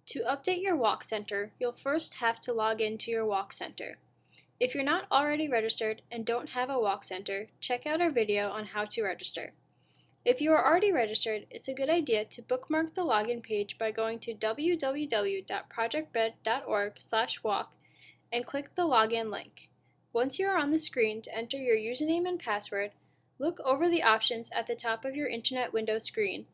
To update your Walk Center, you'll first have to log into your Walk Center. If you're not already registered and don't have a Walk Center, check out our video on how to register. If you are already registered, it's a good idea to bookmark the login page by going to www.projectbed.org/walk and click the login link. Once you are on the screen to enter your username and password, look over the options at the top of your Internet window screen.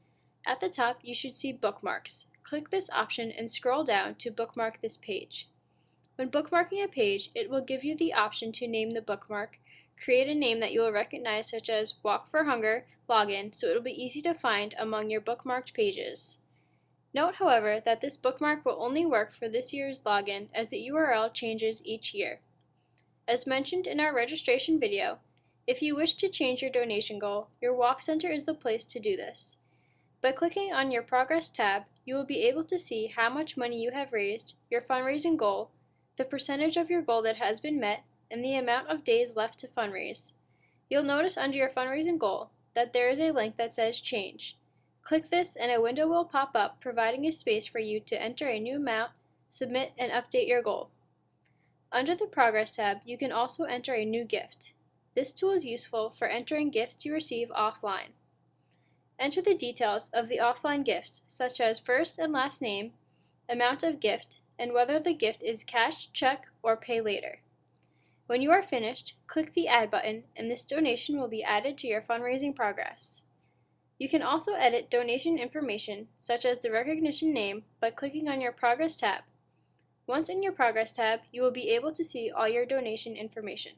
At the top, you should see Bookmarks. Click this option and scroll down to bookmark this page. When bookmarking a page, it will give you the option to name the bookmark. Create a name that you will recognize, such as Walk for Hunger Login, so it will be easy to find among your bookmarked pages. Note, however, that this bookmark will only work for this year's login as the URL changes each year. As mentioned in our registration video, if you wish to change your donation goal, your Walk Center is the place to do this. By clicking on your Progress tab, you will be able to see how much money you have raised, your fundraising goal, the percentage of your goal that has been met, and the amount of days left to fundraise. You'll notice under your fundraising goal that there is a link that says Change. Click this and a window will pop up providing a space for you to enter a new amount, submit, and update your goal. Under the Progress tab, you can also enter a new gift. This tool is useful for entering gifts you receive offline. Enter the details of the offline gifts, such as first and last name, amount of gift, and whether the gift is cash, check, or pay later. When you are finished, click the Add button, and this donation will be added to your fundraising progress. You can also edit donation information, such as the recognition name, by clicking on your Progress tab. Once in your Progress tab, you will be able to see all your donation information.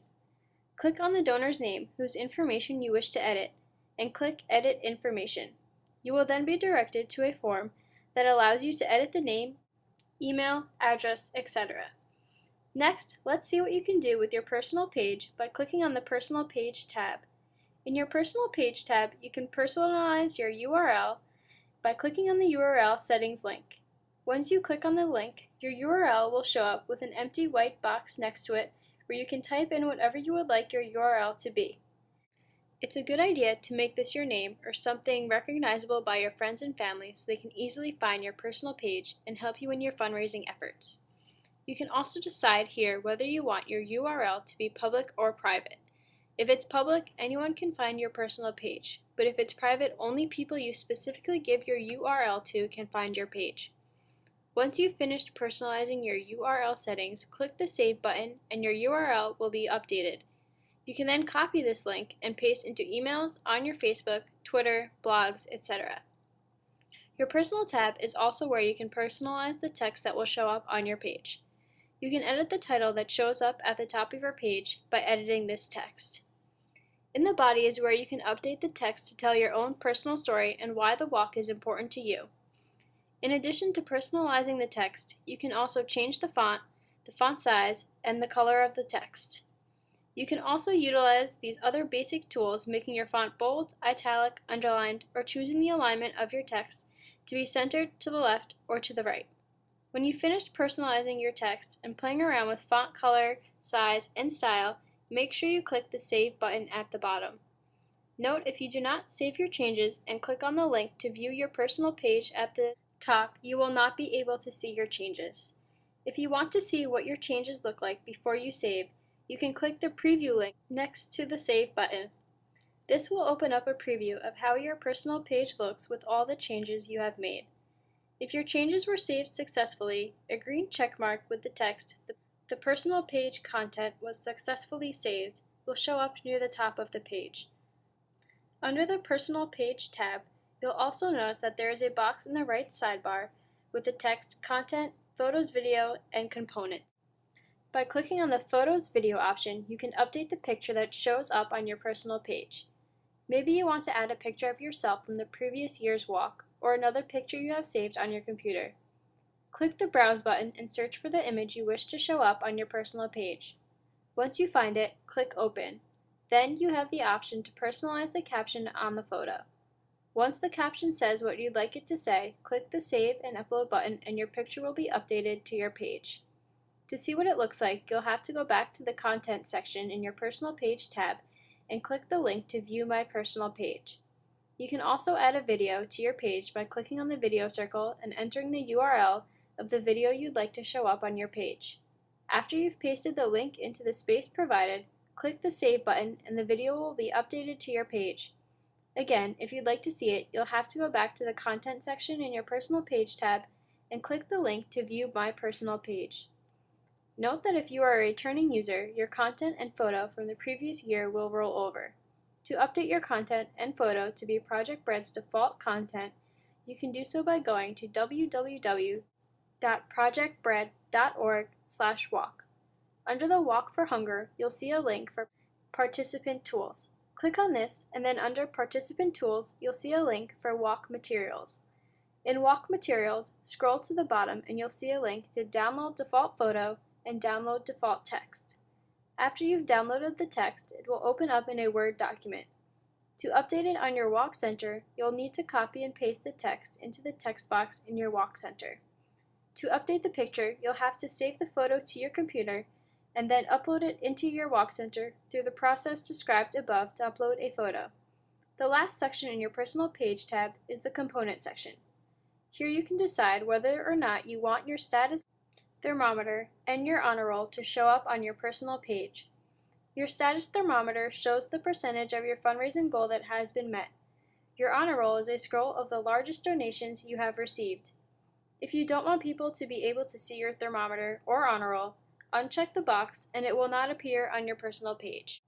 Click on the donor's name, whose information you wish to edit, and click Edit Information. You will then be directed to a form that allows you to edit the name, email, address, etc. Next, let's see what you can do with your personal page by clicking on the Personal Page tab. In your Personal Page tab, you can personalize your URL by clicking on the URL settings link. Once you click on the link, your URL will show up with an empty white box next to it where you can type in whatever you would like your URL to be. It's a good idea to make this your name or something recognizable by your friends and family so they can easily find your personal page and help you in your fundraising efforts. You can also decide here whether you want your URL to be public or private. If it's public, anyone can find your personal page, but if it's private, only people you specifically give your URL to can find your page. Once you've finished personalizing your URL settings, click the Save button and your URL will be updated. You can then copy this link and paste into emails, on your Facebook, Twitter, blogs, etc. Your Personal tab is also where you can personalize the text that will show up on your page. You can edit the title that shows up at the top of your page by editing this text. In the body is where you can update the text to tell your own personal story and why the walk is important to you. In addition to personalizing the text, you can also change the font size, and the color of the text. You can also utilize these other basic tools, making your font bold, italic, underlined, or choosing the alignment of your text to be centered to the left or to the right. When you've finished personalizing your text and playing around with font color, size, and style, make sure you click the Save button at the bottom. Note, if you do not save your changes and click on the link to view your personal page at the top, you will not be able to see your changes. If you want to see what your changes look like before you save, you can click the Preview link next to the Save button. This will open up a preview of how your personal page looks with all the changes you have made. If your changes were saved successfully, a green check mark with the text, "The personal page content was successfully saved," will show up near the top of the page. Under the Personal Page tab, you'll also notice that there is a box in the right sidebar with the text Content, Photos, Video, and Components. By clicking on the Photos Video option, you can update the picture that shows up on your personal page. Maybe you want to add a picture of yourself from the previous year's walk, or another picture you have saved on your computer. Click the Browse button and search for the image you wish to show up on your personal page. Once you find it, click Open. Then you have the option to personalize the caption on the photo. Once the caption says what you'd like it to say, click the Save and Upload button and your picture will be updated to your page. To see what it looks like, you'll have to go back to the Content section in your Personal Page tab and click the link to view My Personal Page. You can also add a video to your page by clicking on the video circle and entering the URL of the video you'd like to show up on your page. After you've pasted the link into the space provided, click the Save button and the video will be updated to your page. Again, if you'd like to see it, you'll have to go back to the Content section in your Personal Page tab and click the link to view My Personal Page. Note that if you are a returning user, your content and photo from the previous year will roll over. To update your content and photo to be Project Bread's default content, you can do so by going to www.projectbread.org/walk. Under the Walk for Hunger, you'll see a link for Participant Tools. Click on this, and then under Participant Tools, you'll see a link for Walk Materials. In Walk Materials, scroll to the bottom and you'll see a link to Download Default Photo and Download Default Text. After you've downloaded the text, it will open up in a Word document. To update it on your Walk Center, you'll need to copy and paste the text into the text box in your Walk Center. To update the picture, you'll have to save the photo to your computer and then upload it into your Walk Center through the process described above to upload a photo. The last section in your Personal Page tab is the Component section. Here you can decide whether or not you want your status thermometer and your honor roll to show up on your personal page. Your status thermometer shows the percentage of your fundraising goal that has been met. Your honor roll is a scroll of the largest donations you have received. If you don't want people to be able to see your thermometer or honor roll, uncheck the box and it will not appear on your personal page.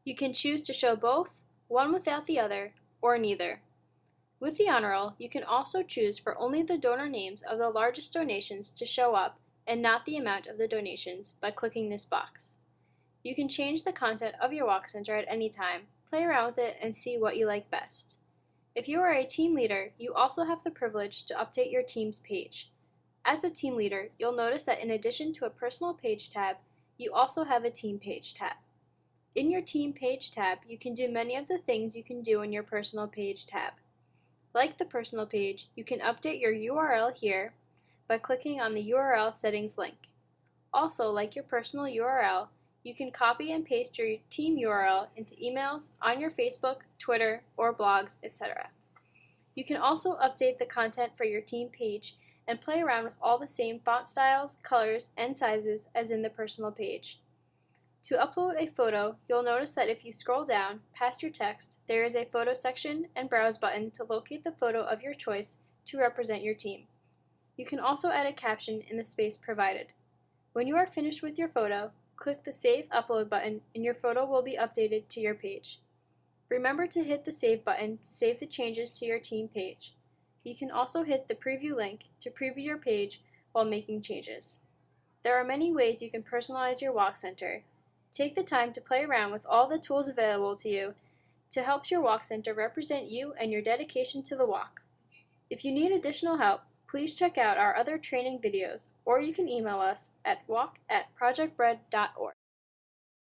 You can choose to show both, one without the other, or neither. With the honor roll, you can also choose for only the donor names of the largest donations to show up and not the amount of the donations by clicking this box. You can change the content of your Walk Center at any time, play around with it, and see what you like best. If you are a team leader, you also have the privilege to update your team's page. As a team leader, you'll notice that in addition to a Personal Page tab, you also have a Team Page tab. In your Team Page tab, you can do many of the things you can do in your Personal Page tab. Like the Personal Page, you can update your URL here by clicking on the URL settings link. Also, like your personal URL, you can copy and paste your team URL into emails, on your Facebook, Twitter, or blogs, etc. You can also update the content for your team page and play around with all the same font styles, colors, and sizes as in the Personal Page. To upload a photo, you'll notice that if you scroll down past your text, there is a Photo section and Browse button to locate the photo of your choice to represent your team. You can also add a caption in the space provided. When you are finished with your photo, click the Save Upload button and your photo will be updated to your page. Remember to hit the Save button to save the changes to your team page. You can also hit the Preview link to preview your page while making changes. There are many ways you can personalize your Walk Center. Take the time to play around with all the tools available to you to help your Walk Center represent you and your dedication to the walk. If you need additional help, please check out our other training videos, or you can email us at walk@projectbread.org.